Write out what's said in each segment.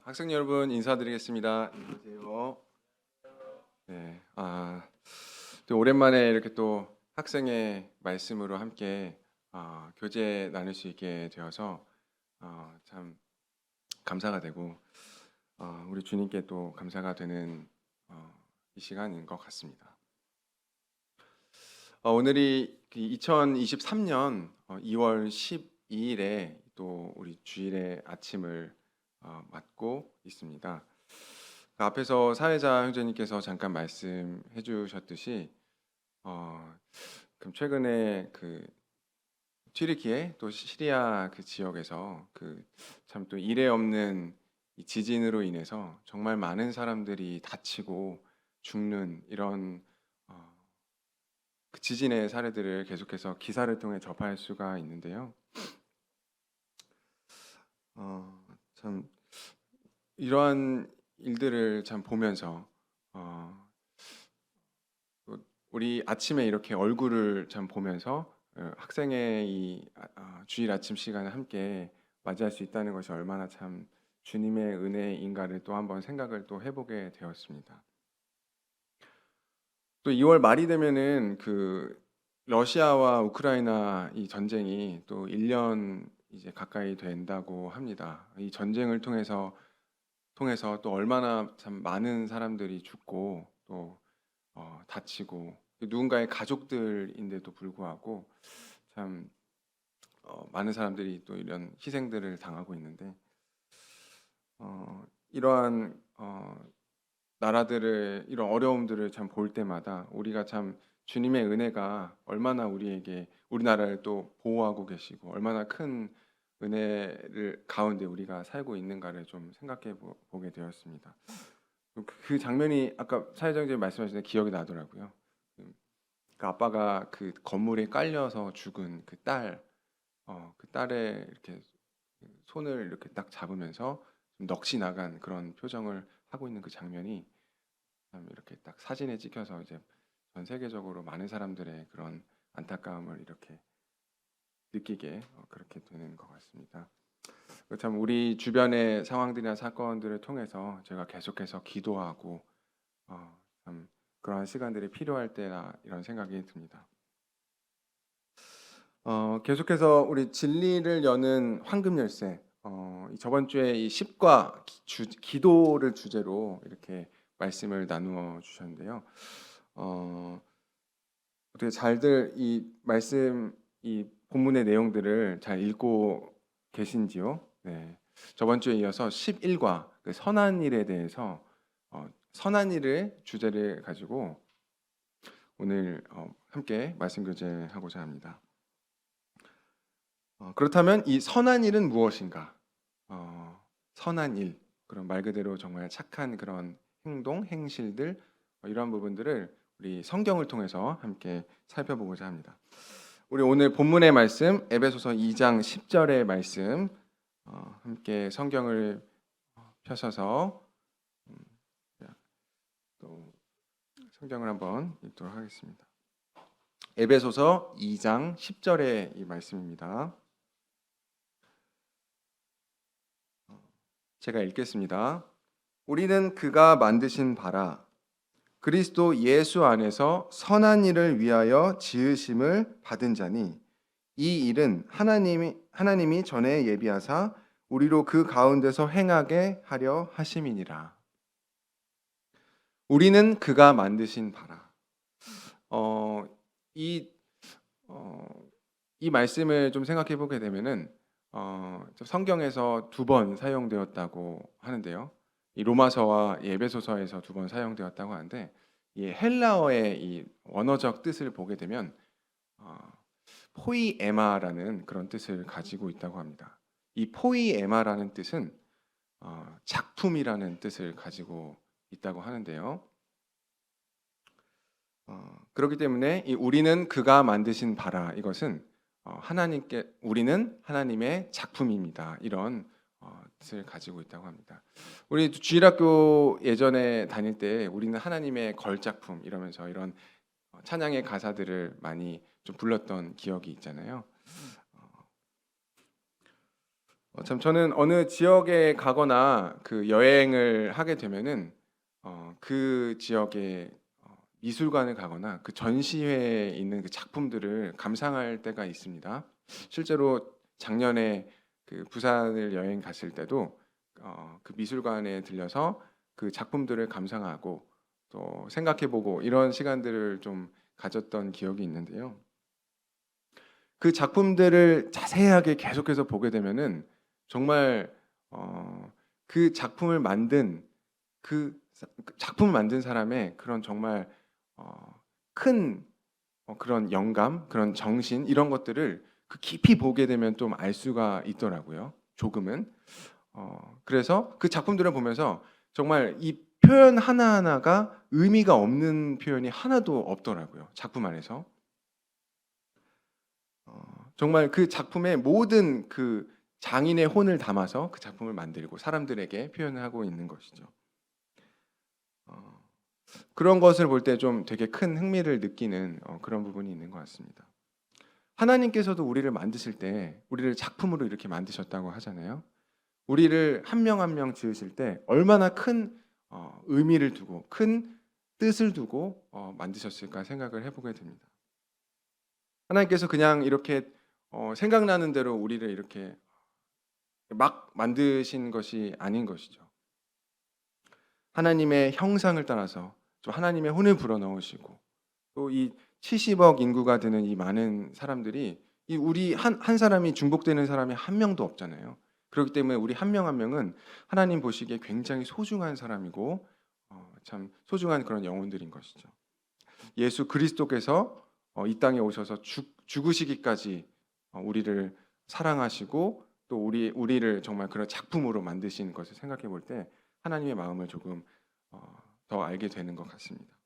학생 여러분 인사드리겠습니다. 안녕하세요. 네, 또 오랜만에 이렇게 또 학생의 말씀으로 함께 교제 나눌 수 있게 되어서 참 감사가 되고 우리 주님께 또 감사가 되는 이 시간인 것 같습니다. 오늘이 2023년 2월 12일에 또 우리 주일의 아침을 맞고 있습니다. 그 앞에서 사회자 형제님께서 잠깐 말씀해 주셨듯이 그럼 최근에 그 튀르키예 또 시리아 그 지역에서 그 참 또 이례 없는 이 지진으로 인해서 정말 많은 사람들이 다치고 죽는 이런 어, 그 지진의 사례들을 계속해서 기사를 통해 접할 수가 있는데요. 참 이러한 일들을 참 보면서 어, 우리 아침에 이렇게 얼굴을 참 보면서 학생의 이 주일 아침 시간을 함께 맞이할 수 있다는 것이 얼마나 참 주님의 은혜인가를 또 한번 생각을 또 해보게 되었습니다. 또 2월 말이 되면은 그 러시아와 우크라이나 이 전쟁이 또 1년 이제 가까이 된다고 합니다. 이 전쟁을 통해서 또 얼마나 참 많은 사람들이 죽고 또 다치고 누군가의 가족들인데도 불구하고 참 많은 사람들이 또 이런 희생들을 당하고 있는데 이러한 나라들의 이런 어려움들을 참 볼 때마다 우리가 참 주님의 은혜가 얼마나 우리에게 우리나라를 또 보호하고 계시고 얼마나 큰 은혜를 가운데 우리가 살고 있는가를 좀 생각해 보게 되었습니다. 그 장면이 아까 사회자님 말씀하신 데 기억이 나더라고요. 그 아빠가 그 건물에 깔려서 죽은 그 딸의 이렇게 손을 이렇게 딱 잡으면서 좀 넋이 나간 그런 표정을 하고 있는 그 장면이 참 이렇게 딱 사진에 찍혀서 이제 전 세계적으로 많은 사람들의 그런 안타까움을 이렇게 느끼게 그렇게 되는 것 같습니다. 참 우리 주변의 상황들이나 사건들을 통해서 제가 계속해서 기도하고 참 그러한 시간들이 필요할 때나 이런 생각이 듭니다. 계속해서 우리 진리를 여는 황금 열쇠. 저번 주에 이 십과 기도를 주제로 이렇게 말씀을 나누어 주셨는데요. 어떻게 잘들 이 말씀 이 본문의 내용들을 잘 읽고 계신지요? 네. 저번 주에 이어서 11과 그 선한 일에 대해서 선한 일을 주제를 가지고 오늘 함께 말씀 교제하고자 합니다. 그렇다면 이 선한 일은 무엇인가? 선한 일, 그런 말 그대로 정말 착한 그런 행동, 행실들 이러한 부분들을 우리 성경을 통해서 함께 살펴보고자 합니다. 우리 오늘 본문의 말씀 에베소서 2장 10절의 말씀 함께 성경을 펴셔서 또 성경을 한번 읽도록 하겠습니다. 에베소서 2장 10절의 이 말씀입니다. 제가 읽겠습니다. 우리는 그가 만드신 바라 그리스도 예수 안에서 선한 일을 위하여 지으심을 받은 자니 이 일은 하나님이 전에 예비하사 우리로 그 가운데서 행하게 하려 하심이니라. 우리는 그가 만드신 바라. 이 말씀을 좀 생각해 보게 되면은 성경에서 2번 사용되었다고 하는데요. 이 로마서와 에베소서에서 2번 사용되었다고 하는데 이 헬라어의 이 원어적 뜻을 보게 되면 포이에마라는 그런 뜻을 가지고 있다고 합니다. 이 포이에마라는 뜻은 작품이라는 뜻을 가지고 있다고 하는데요. 그렇기 때문에 이 우리는 그가 만드신 바라 이것은 우리는 하나님의 작품입니다. 이런 뜻을 가지고 있다고 합니다. 우리 주일학교 예전에 다닐 때 우리는 하나님의 걸작품 이러면서 이런 찬양의 가사들을 많이 좀 불렀던 기억이 있잖아요. 참 저는 어느 지역에 가거나 그 여행을 하게 되면은 그 지역의 미술관을 가거나 그 전시회에 있는 그 작품들을 감상할 때가 있습니다. 실제로 작년에 그 부산을 여행 갔을 때도 그 미술관에 들려서 그 작품들을 감상하고 또 생각해보고 이런 시간들을 좀 가졌던 기억이 있는데요. 그 작품들을 자세하게 계속해서 보게 되면은 정말 그 작품을 만든 그 작품을 만든 사람의 그런 정말 큰 그런 영감, 그런 정신 이런 것들을 그 깊이 보게 되면 좀 알 수가 있더라고요. 조금은. 그래서 그 작품들을 보면서 정말 이 표현 하나하나가 의미가 없는 표현이 하나도 없더라고요. 작품 안에서. 정말 그 작품의 모든 그 장인의 혼을 담아서 그 작품을 만들고 사람들에게 표현을 하고 있는 것이죠. 어, 그런 것을 볼 때 좀 되게 큰 흥미를 느끼는 그런 부분이 있는 것 같습니다. 하나님께서도 우리를 만드실 때 우리를 작품으로 이렇게 만드셨다고 하잖아요. 우리를 한 명 한 명 지으실 때 얼마나 큰 의미를 두고 큰 뜻을 두고 만드셨을까 생각을 해보게 됩니다. 하나님께서 그냥 이렇게 생각나는 대로 우리를 이렇게 막 만드신 것이 아닌 것이죠. 하나님의 형상을 따라서 좀 하나님의 혼을 불어넣으시고 또 이 70억 인구가 되는 이 많은 사람들이 이 우리 한 사람이 중복되는 사람이 한 명도 없잖아요. 그렇기 때문에 우리 한 명 한 명은 하나님 보시기에 굉장히 소중한 사람이고 참 소중한 그런 영혼들인 것이죠. 예수 그리스도께서 이 땅에 오셔서 죽으시기까지 우리를 사랑하시고 또 우리를 정말 그런 작품으로 만드신 것을 생각해 볼 때 하나님의 마음을 조금 더 알게 되는 것 같습니다.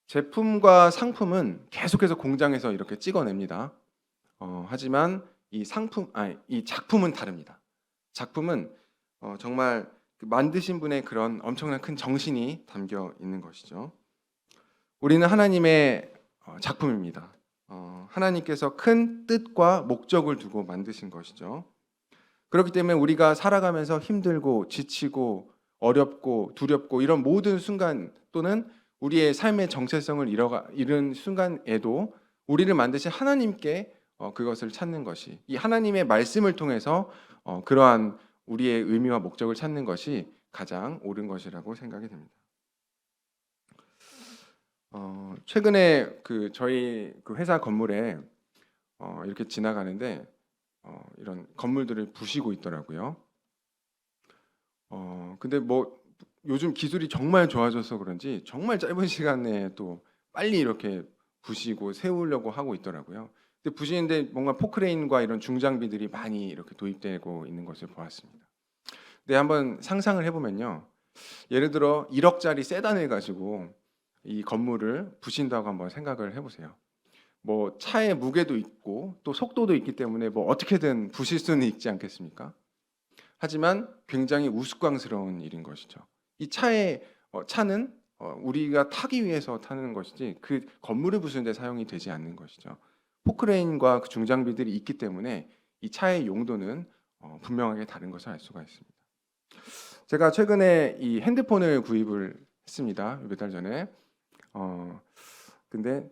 제품과 상품은 계속해서 공장에서 이렇게 찍어냅니다. 하지만 이 작품은 다릅니다. 작품은 정말 그 만드신 분의 그런 엄청난 큰 정신이 담겨 있는 것이죠. 우리는 하나님의 작품입니다. 하나님께서 큰 뜻과 목적을 두고 만드신 것이죠. 그렇기 때문에 우리가 살아가면서 힘들고 지치고 어렵고 두렵고 이런 모든 순간 또는 우리의 삶의 정체성을 잃은 순간에도 우리를 만드신 하나님께 그것을 찾는 것이 이 하나님의 말씀을 통해서 그러한 우리의 의미와 목적을 찾는 것이 가장 옳은 것이라고 생각이 됩니다. 최근에 그 저희 그 회사 건물에 이렇게 지나가는데 이런 건물들을 부시고 있더라고요. 근데 뭐 요즘 기술이 정말 좋아져서 그런지 정말 짧은 시간에 또 빨리 이렇게 부시고 세우려고 하고 있더라고요. 근데 부시는데 뭔가 포크레인과 이런 중장비들이 많이 이렇게 도입되고 있는 것을 보았습니다. 근데 한번 상상을 해보면요. 예를 들어 1억짜리 세단을 가지고 이 건물을 부신다고 한번 생각을 해보세요. 뭐 차의 무게도 있고 또 속도도 있기 때문에 뭐 어떻게든 부실 수는 있지 않겠습니까? 하지만 굉장히 우스꽝스러운 일인 것이죠. 이 차는 우리가 타기 위해서 타는 것이지 그 건물을 부수는 데 사용이 되지 않는 것이죠. 포크레인과 그 중장비들이 있기 때문에 이 차의 용도는 분명하게 다른 것을 알 수가 있습니다. 제가 최근에 이 핸드폰을 구입을 했습니다. 몇 달 전에. 근데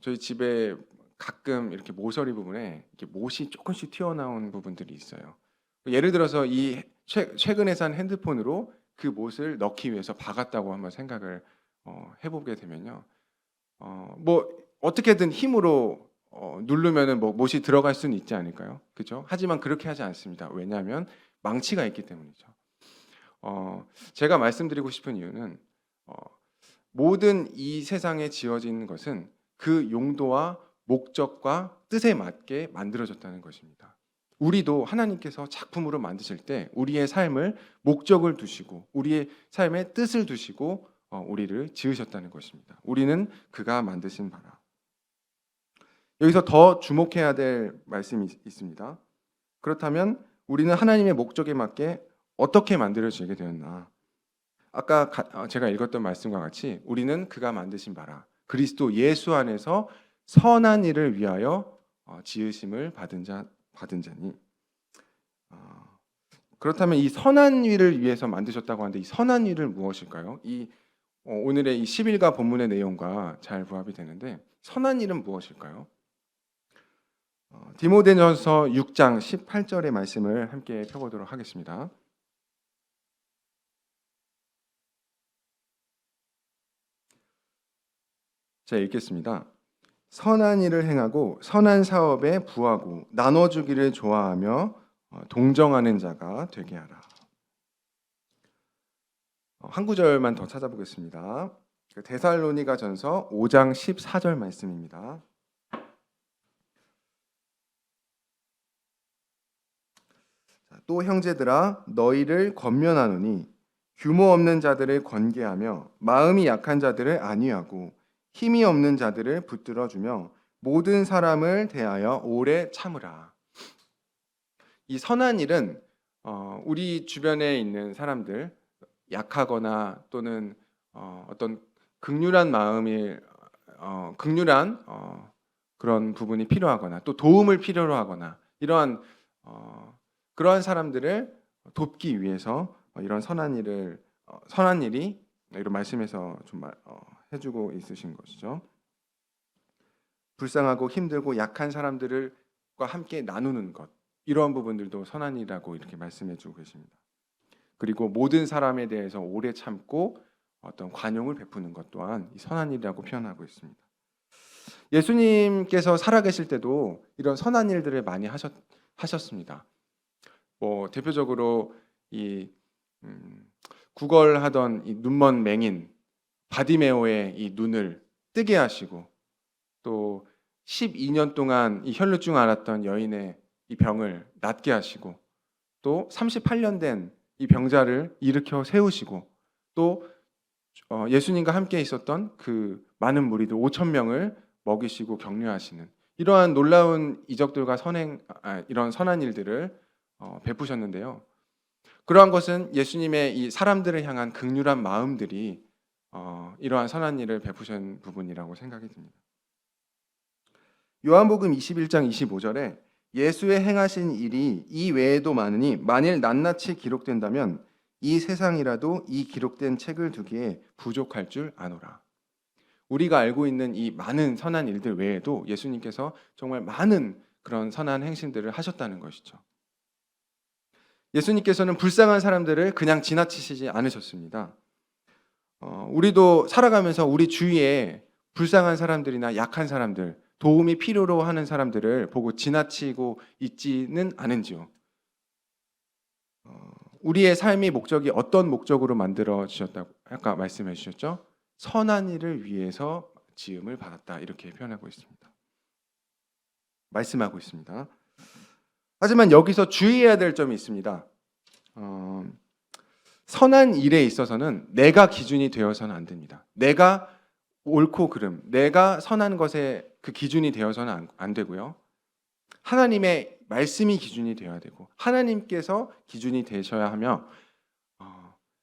저희 집에 가끔 이렇게 모서리 부분에 이렇게 못이 조금씩 튀어나온 부분들이 있어요. 예를 들어서 이 최근에 산 핸드폰으로 그 못을 넣기 위해서 박았다고 한번 생각을 해보게 되면요. 뭐 어떻게든 힘으로 누르면은 뭐 못이 들어갈 수는 있지 않을까요? 그죠? 하지만 그렇게 하지 않습니다. 왜냐하면 망치가 있기 때문이죠. 제가 말씀드리고 싶은 이유는 모든 이 세상에 지어진 것은 그 용도와 목적과 뜻에 맞게 만들어졌다는 것입니다. 우리도 하나님께서 작품으로 만드실 때 우리의 삶을 목적을 두시고 우리의 삶의 뜻을 두시고 우리를 지으셨다는 것입니다. 우리는 그가 만드신 바라. 여기서 더 주목해야 될 말씀이 있습니다. 그렇다면 우리는 하나님의 목적에 맞게 어떻게 만들어지게 되었나? 아까 제가 읽었던 말씀과 같이 우리는 그가 만드신 바라 그리스도 예수 안에서 선한 일을 위하여 지으심을 받은 자다. 받은 자니. 그렇다면 이 선한 일을 위해서 만드셨다고 하는데 이 선한 일은 무엇일까요? 오늘의 이 10일가 본문의 내용과 잘 부합이 되는데 선한 일은 무엇일까요? 디모데전서 6장 18절의 말씀을 함께 펴보도록 하겠습니다. 자, 읽겠습니다. 선한 일을 행하고 선한 사업에 부하고 나눠주기를 좋아하며 동정하는 자가 되게 하라. 한 구절만 더 찾아보겠습니다. 데살로니가전서 5장 14절 말씀입니다. 또 형제들아 너희를 권면하노니 규모 없는 자들을 권계하며 마음이 약한 자들을 안위하고 힘이 없는 자들을 붙들어 주며 모든 사람을 대하여 오래 참으라. 이 선한 일은 우리 주변에 있는 사람들 약하거나 또는 어떤 극률한 마음이 극률한 그런 부분이 필요하거나 또 도움을 필요로 하거나 이러한 그러한 사람들을 돕기 위해서 이런 선한 일이 이런 말씀에서 좀 해주고 있으신 것이죠. 불쌍하고 힘들고 약한 사람들과 함께 나누는 것, 이러한 부분들도 선한 일이라고 이렇게 말씀해주고 계십니다. 그리고 모든 사람에 대해서 오래 참고 어떤 관용을 베푸는 것 또한 이 선한 일이라고 표현하고 있습니다. 예수님께서 살아계실 때도 이런 선한 일들을 많이 하셨습니다. 대표적으로 이 구걸하던 이 눈먼 맹인 바디메오의 이 눈을 뜨게 하시고 또 12년 동안 이 혈루증 앓았던 여인의 이 병을 낫게 하시고 또 38년 된 이 병자를 일으켜 세우시고 또 예수님과 함께 있었던 그 많은 무리들 5천 명을 먹이시고 격려하시는 이러한 놀라운 이적들과 이런 선한 일들을 베푸셨는데요. 그러한 것은 예수님의 이 사람들을 향한 긍휼한 마음들이 이러한 선한 일을 베푸신 부분이라고 생각이 듭니다. 요한복음 21장 25절에 예수의 행하신 일이 이 외에도 많으니 만일 낱낱이 기록된다면 이 세상이라도 이 기록된 책을 두기에 부족할 줄 아노라. 우리가 알고 있는 이 많은 선한 일들 외에도 예수님께서 정말 많은 그런 선한 행실들을 하셨다는 것이죠. 예수님께서는 불쌍한 사람들을 그냥 지나치시지 않으셨습니다. 우리도 살아가면서 우리 주위에 불쌍한 사람들이나 약한 사람들, 도움이 필요로 하는 사람들을 보고 지나치고 있지는 않은지요. 우리의 삶의 목적이 어떤 목적으로 만들어지셨다고 아까 말씀해 주셨죠? 선한 일을 위해서 지음을 받았다 이렇게 표현하고 있습니다. 말씀하고 있습니다. 하지만 여기서 주의해야 될 점이 있습니다. 선한 일에 있어서는 내가 기준이 되어서는 안 됩니다. 내가 옳고 그름, 내가 선한 것에 그 기준이 되어서는 안 되고요. 하나님의 말씀이 기준이 되어야 되고 하나님께서 기준이 되셔야 하며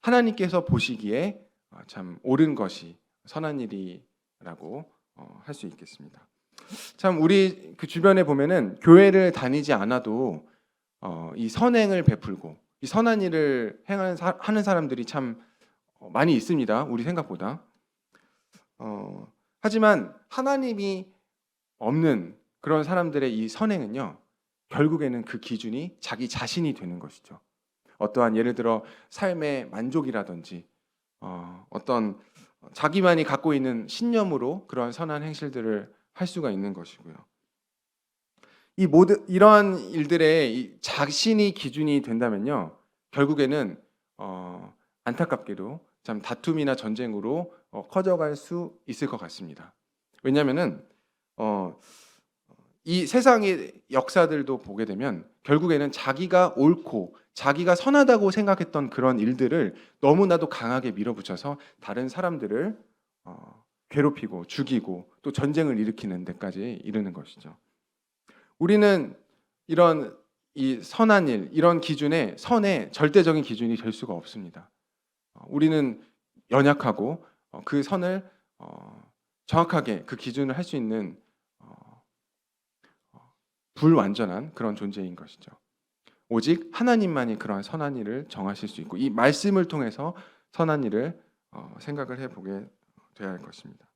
하나님께서 보시기에 참 옳은 것이 선한 일이라고 할 수 있겠습니다. 참 우리 그 주변에 보면은 교회를 다니지 않아도 이 선행을 베풀고 이 선한 일을 하는 사람들이 참 많이 있습니다. 우리 생각보다. 하지만 하나님이 없는 그런 사람들의 이 선행은요, 결국에는 그 기준이 자기 자신이 되는 것이죠. 어떠한 예를 들어 삶의 만족이라든지 어떤 자기만이 갖고 있는 신념으로 그러한 선한 행실들을 할 수가 있는 것이고요. 이러한 일들에 이 자신이 기준이 된다면요, 결국에는 안타깝게도 참 다툼이나 전쟁으로 커져갈 수 있을 것 같습니다. 왜냐하면은 이 세상의 역사들도 보게 되면 결국에는 자기가 옳고 자기가 선하다고 생각했던 그런 일들을 너무나도 강하게 밀어붙여서 다른 사람들을 괴롭히고 죽이고 또 전쟁을 일으키는 데까지 이르는 것이죠. 우리는 이런 이 선한 일, 이런 기준에 선의 절대적인 기준이 될 수가 없습니다. 우리는 연약하고 그 선을 정확하게 그 기준을 할 수 있는 불완전한 그런 존재인 것이죠. 오직 하나님만이 그러한 선한 일을 정하실 수 있고 이 말씀을 통해서 선한 일을 생각을 해보게 되어야 할 것입니다.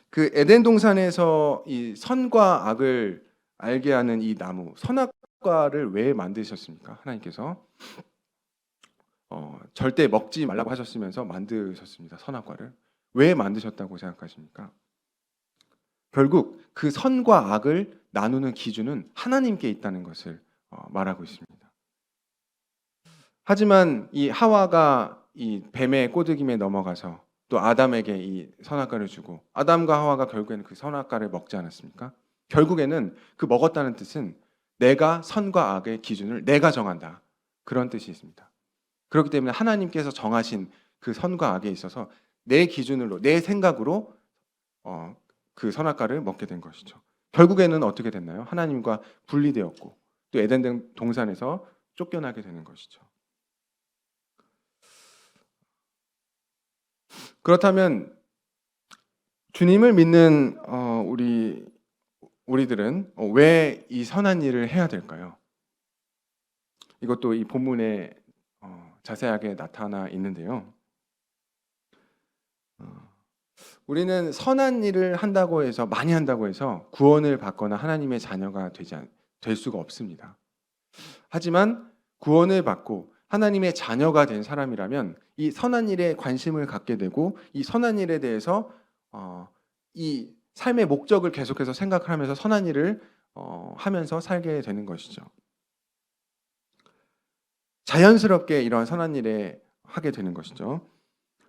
그 에덴 동산에서 이 선과 악을 알게 하는 이 나무 선악과를 왜 만드셨습니까? 하나님께서 절대 먹지 말라고 하셨으면서 만드셨습니다. 선악과를 왜 만드셨다고 생각하십니까? 결국 그 선과 악을 나누는 기준은 하나님께 있다는 것을 말하고 있습니다. 하지만 이 하와가 이 뱀의 꼬드김에 넘어가서 또 아담에게 이 선악과를 주고 아담과 하와가 결국에는 그 선악과를 먹지 않았습니까? 결국에는 그 먹었다는 뜻은 내가 선과 악의 기준을 내가 정한다. 그런 뜻이 있습니다. 그렇기 때문에 하나님께서 정하신 그 선과 악에 있어서 내 기준으로 내 생각으로 그 선악과를 먹게 된 것이죠. 결국에는 어떻게 됐나요? 하나님과 분리되었고 또 에덴 동산에서 쫓겨나게 되는 것이죠. 그렇다면 주님을 믿는 우리들은 왜 이 선한 일을 해야 될까요? 이것도 이 본문에 자세하게 나타나 있는데요. 우리는 선한 일을 한다고 해서 많이 한다고 해서 구원을 받거나 하나님의 자녀가 될 수가 없습니다. 하지만 구원을 받고 하나님의 자녀가 된 사람이라면 이 선한 일에 관심을 갖게 되고 이 선한 일에 대해서 이 삶의 목적을 계속해서 생각을 하면서 선한 일을 하면서 살게 되는 것이죠. 자연스럽게 이러한 선한 일에 하게 되는 것이죠.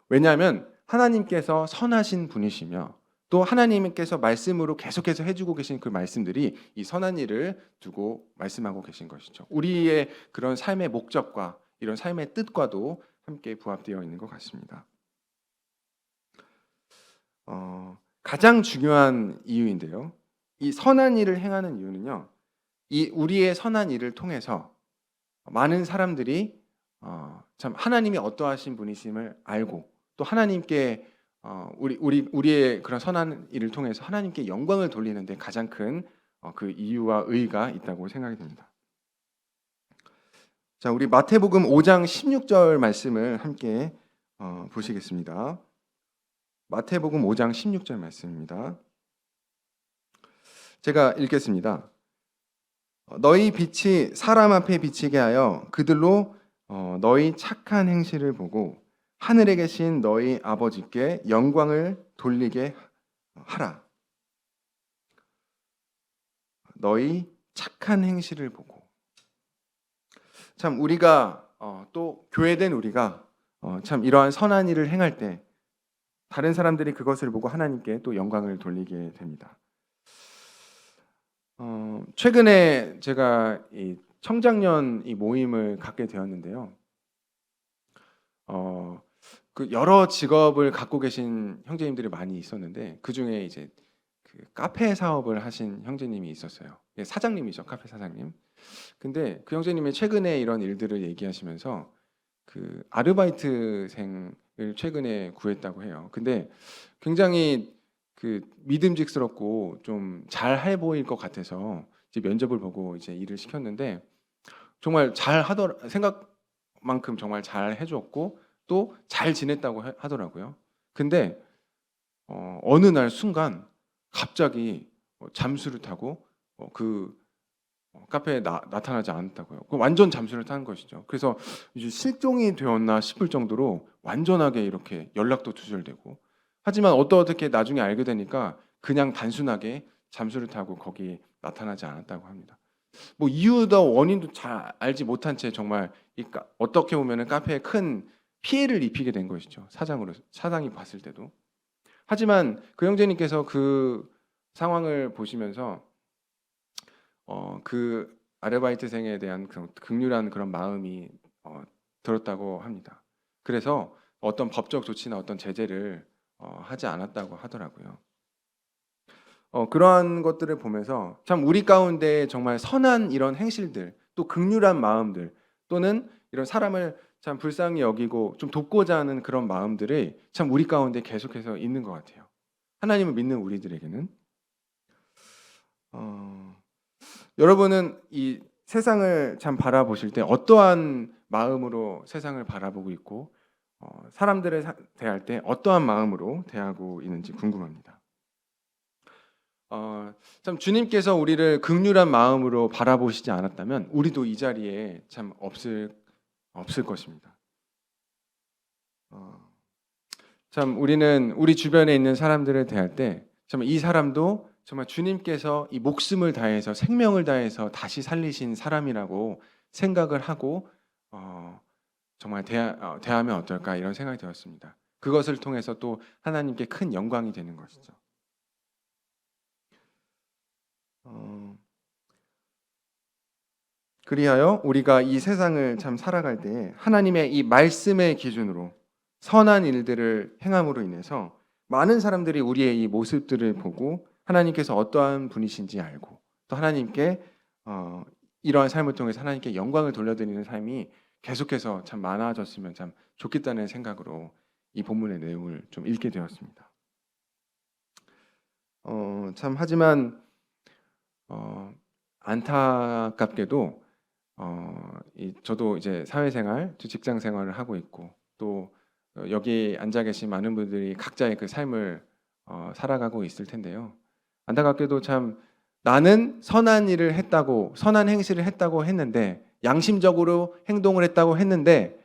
왜냐하면 하나님께서 선하신 분이시며 또 하나님께서 말씀으로 계속해서 해주고 계신 그 말씀들이 이 선한 일을 두고 말씀하고 계신 것이죠. 우리의 그런 삶의 목적과 이런 삶의 뜻과도 함께 부합되어 있는 것 같습니다. 가장 중요한 이유인데요. 이 선한 일을 행하는 이유는요. 이 우리의 선한 일을 통해서 많은 사람들이 참 하나님이 어떠하신 분이심을 알고 또 하나님께 우리의 그런 선한 일을 통해서 하나님께 영광을 돌리는데 가장 큰 그 이유와 의의가 있다고 생각이 됩니다. 자, 우리 마태복음 5장 16절 말씀을 함께 보시겠습니다. 마태복음 5장 16절 말씀입니다. 제가 읽겠습니다. 너희 빛이 사람 앞에 비치게 하여 그들로 너희 착한 행실을 보고 하늘에 계신 너희 아버지께 영광을 돌리게 하라. 너희 착한 행실을 보고. 참 우리가 또 교회된 우리가 참 이러한 선한 일을 행할 때 다른 사람들이 그것을 보고 하나님께 또 영광을 돌리게 됩니다. 최근에 제가 이 청장년 이 모임을 갖게 되었는데요. 그 여러 직업을 갖고 계신 형제님들이 많이 있었는데 그 중에 이제 그 카페 사업을 하신 형제님이 있었어요. 사장님이죠, 카페 사장님. 근데 그 형제님이 최근에 이런 일들을 얘기하시면서 그 아르바이트생을 최근에 구했다고 해요. 근데 굉장히 그 믿음직스럽고 좀 잘해 보일 것 같아서 이제 면접을 보고 이제 일을 시켰는데 정말 잘 하더라 생각만큼 정말 잘 해줬고 또 잘 지냈다고 하더라고요. 근데 어느 날 순간 갑자기 잠수를 타고 그 카페에 나타나지 않았다고요. 완전 잠수를 탄 것이죠. 그래서 이제 실종이 되었나 싶을 정도로 완전하게 이렇게 연락도 두절되고 하지만 어떻게 나중에 알게 되니까 그냥 단순하게 잠수를 타고 거기 나타나지 않았다고 합니다. 뭐 이유도 원인도 잘 알지 못한 채 정말 어떻게 보면은 카페에 큰 피해를 입히게 된 것이죠. 사장이 봤을 때도. 하지만 그 형제님께서 그 상황을 보시면서 그 아르바이트생에 대한 그런 극률한 그런 마음이 들었다고 합니다. 그래서 어떤 법적 조치나 어떤 제재를 하지 않았다고 하더라고요. 그러한 것들을 보면서 참 우리 가운데 정말 선한 이런 행실들 또 극률한 마음들 또는 이런 사람을 참 불쌍히 여기고 좀 돕고자 하는 그런 마음들이 참 우리 가운데 계속해서 있는 것 같아요. 하나님을 믿는 우리들에게는 여러분은 이 세상을 참 바라보실 때 어떠한 마음으로 세상을 바라보고 있고 사람들을 대할 때 어떠한 마음으로 대하고 있는지 궁금합니다. 참 주님께서 우리를 극률한 마음으로 바라보시지 않았다면 우리도 이 자리에 참 없을 것입니다. 어, 참 우리는 우리 주변에 있는 사람들을 대할 때 참 이 사람도 정말 주님께서 이 목숨을 다해서 생명을 다해서 다시 살리신 사람이라고 생각을 하고 정말 대하면 어떨까 이런 생각이 되었습니다. 그것을 통해서 또 하나님께 큰 영광이 되는 것이죠. 어, 그리하여 우리가 이 세상을 참 살아갈 때 하나님의 이 말씀의 기준으로 선한 일들을 행함으로 인해서 많은 사람들이 우리의 이 모습들을 보고 하나님께서 어떠한 분이신지 알고 또 하나님께 이러한 삶을 통해서 하나님께 영광을 돌려드리는 삶이 계속해서 참 많아졌으면 참 좋겠다는 생각으로 이 본문의 내용을 좀 읽게 되었습니다. 참 하지만 안타깝게도 저도 이제 사회생활, 직장 생활을 하고 있고 또 여기 앉아 계신 많은 분들이 각자의 그 삶을 살아가고 있을 텐데요. 안타깝게도 참 나는 선한 일을 했다고, 선한 행실을 했다고 했는데 양심적으로 행동을 했다고 했는데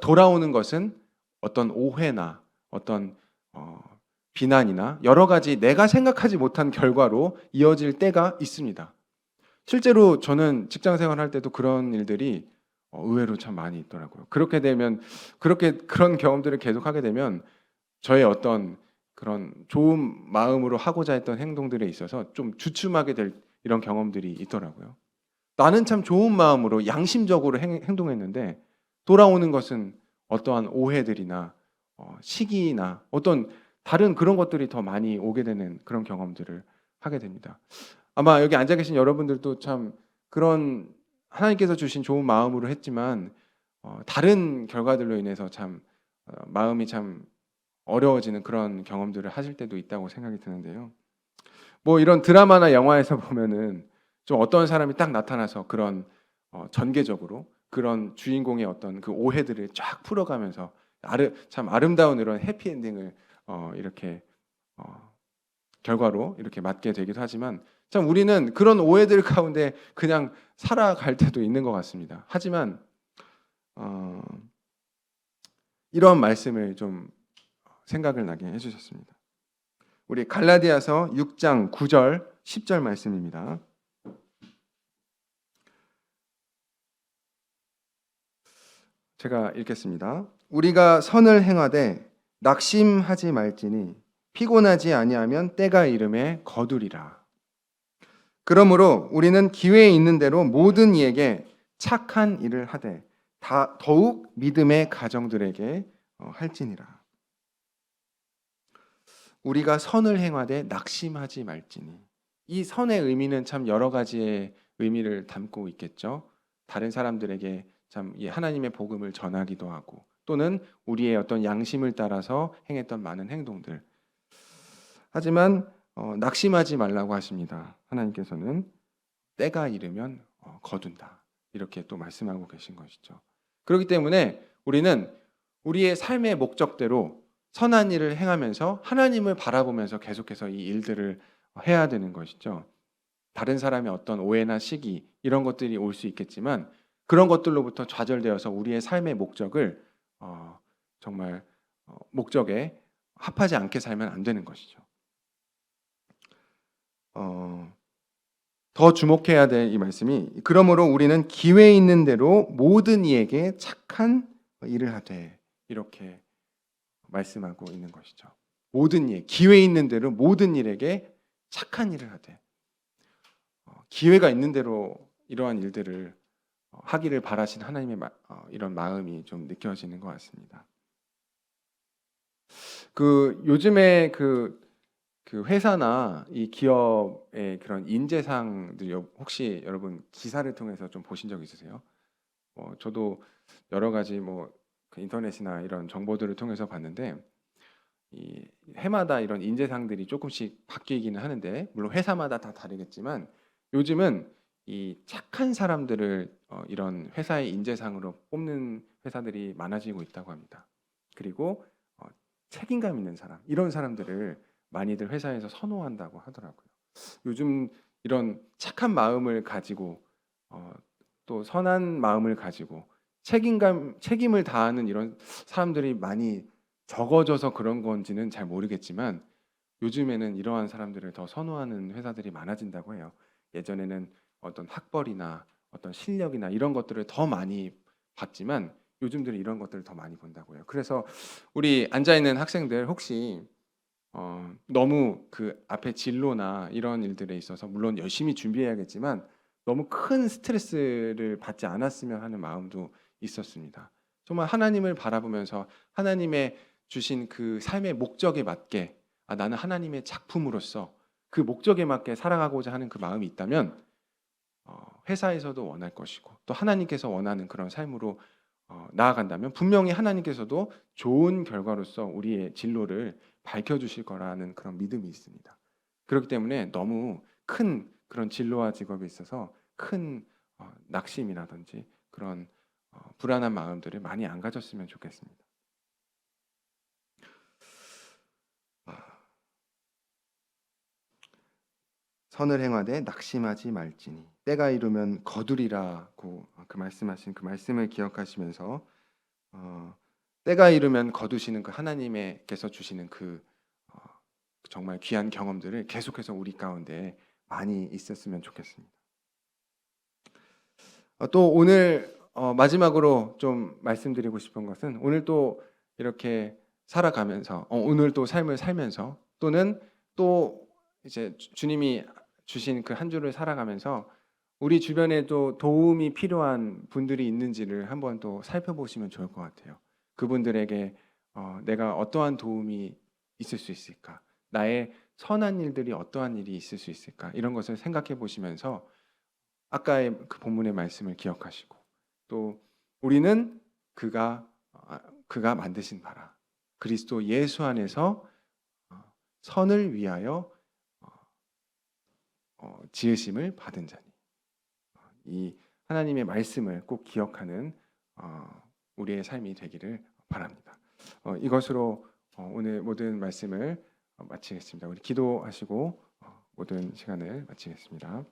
돌아오는 것은 어떤 오해나 어떤 비난이나 여러 가지 내가 생각하지 못한 결과로 이어질 때가 있습니다. 실제로 저는 직장 생활할 때도 그런 일들이 의외로 참 많이 있더라고요. 그렇게 되면 그런 경험들을 계속하게 되면 저의 어떤 그런 좋은 마음으로 하고자 했던 행동들에 있어서 좀 주춤하게 될 이런 경험들이 있더라고요. 나는 참 좋은 마음으로 양심적으로 행동했는데 돌아오는 것은 어떠한 오해들이나 시기나 어떤 다른 그런 것들이 더 많이 오게 되는 그런 경험들을 하게 됩니다. 아마 여기 앉아 계신 여러분들도 참 그런 하나님께서 주신 좋은 마음으로 했지만 다른 결과들로 인해서 참 마음이 참 어려워지는 그런 경험들을 하실 때도 있다고 생각이 드는데요. 뭐 이런 드라마나 영화에서 보면은 좀 어떤 사람이 딱 나타나서 그런 전개적으로 그런 주인공의 어떤 그 오해들을 쫙 풀어가면서 참 아름다운 이런 해피엔딩을 이렇게 결과로 이렇게 맞게 되기도 하지만 참 우리는 그런 오해들 가운데 그냥 살아갈 때도 있는 것 같습니다. 하지만 이런 말씀을 좀 생각을 나게 해주셨습니다. 우리 갈라디아서 6장 9절 10절 말씀입니다. 제가 읽겠습니다. 우리가 선을 행하되 낙심하지 말지니 피곤하지 아니하면 때가 이름에 거두리라. 그러므로 우리는 기회에 있는 대로 모든 이에게 착한 일을 하되 더욱 믿음의 가정들에게 할지니라. 우리가 선을 행하되 낙심하지 말지니 이 선의 의미는 참 여러 가지의 의미를 담고 있겠죠. 다른 사람들에게 참 하나님의 복음을 전하기도 하고 또는 우리의 어떤 양심을 따라서 행했던 많은 행동들. 하지만 낙심하지 말라고 하십니다. 하나님께서는 때가 이르면 거둔다. 이렇게 또 말씀하고 계신 것이죠. 그렇기 때문에 우리는 우리의 삶의 목적대로 선한 일을 행하면서 하나님을 바라보면서 계속해서 이 일들을 해야 되는 것이죠. 다른 사람의 어떤 오해나 시기 이런 것들이 올 수 있겠지만 그런 것들로부터 좌절되어서 우리의 삶의 목적을 정말 목적에 합하지 않게 살면 안 되는 것이죠. 더 주목해야 될 이 말씀이 그러므로 우리는 기회 있는 대로 모든 이에게 착한 일을 하되 이렇게 말씀하고 있는 것이죠. 모든 일, 기회 있는 대로 모든 일에게 착한 일을 하되 기회가 있는 대로 이러한 일들을 하기를 바라신 하나님의 이런 마음이 좀 느껴지는 것 같습니다. 요즘에 그 회사나 이 기업의 그런 인재상들 혹시 여러분 기사를 통해서 좀 보신 적 있으세요? 저도 여러 가지 그 인터넷이나 이런 정보들을 통해서 봤는데 이 해마다 이런 인재상들이 조금씩 바뀌기는 하는데 물론 회사마다 다 다르겠지만 요즘은 이 착한 사람들을 이런 회사의 인재상으로 뽑는 회사들이 많아지고 있다고 합니다. 그리고 책임감 있는 사람, 이런 사람들을 많이들 회사에서 선호한다고 하더라고요. 요즘 이런 착한 마음을 가지고 어, 또 선한 마음을 가지고 책임을 다하는 이런 사람들이 많이 적어져서 그런 건지는 잘 모르겠지만 요즘에는 이러한 사람들을 더 선호하는 회사들이 많아진다고 해요. 예전에는 어떤 학벌이나 어떤 실력이나 이런 것들을 더 많이 봤지만 요즘들은 이런 것들을 더 많이 본다고 해요. 그래서 우리 앉아 있는 학생들 혹시 너무 그 앞에 진로나 이런 일들에 있어서 물론 열심히 준비해야겠지만 너무 큰 스트레스를 받지 않았으면 하는 마음도 있었습니다. 정말 하나님을 바라보면서 하나님의 주신 그 삶의 목적에 맞게 나는 하나님의 작품으로서 그 목적에 맞게 살아가고자 하는 그 마음이 있다면 회사에서도 원할 것이고 또 하나님께서 원하는 그런 삶으로 나아간다면 분명히 하나님께서도 좋은 결과로서 우리의 진로를 밝혀주실 거라는 그런 믿음이 있습니다. 그렇기 때문에 너무 큰 그런 진로와 직업에 있어서 큰 낙심이라든지 그런 불안한 마음들을 많이 안 가졌으면 좋겠습니다. 선을 행하되 낙심하지 말지니 때가 이르면 거두리라고 그 말씀하신 그 말씀을 기억하시면서 때가 이르면 거두시는 그 하나님께서 주시는 그 어, 정말 귀한 경험들을 계속해서 우리 가운데 많이 있었으면 좋겠습니다. 또 오늘 마지막으로 좀 말씀드리고 싶은 것은 오늘 또 이렇게 살아가면서 오늘 또 삶을 살면서 또는 또 이제 주님이 주신 그 한 주를 살아가면서 우리 주변에도 도움이 필요한 분들이 있는지를 한번 또 살펴보시면 좋을 것 같아요. 그분들에게 내가 어떠한 도움이 있을 수 있을까? 나의 선한 일들이 어떠한 일이 있을 수 있을까? 이런 것을 생각해 보시면서 아까의 그 본문의 말씀을 기억하시고 또 우리는 그가 만드신 바라 그리스도 예수 안에서 선을 위하여 지으심을 받은 자니 이 하나님의 말씀을 꼭 기억하는 우리의 삶이 되기를 바랍니다. 이것으로 오늘 모든 말씀을 마치겠습니다. 우리 기도하시고 모든 시간을 마치겠습니다.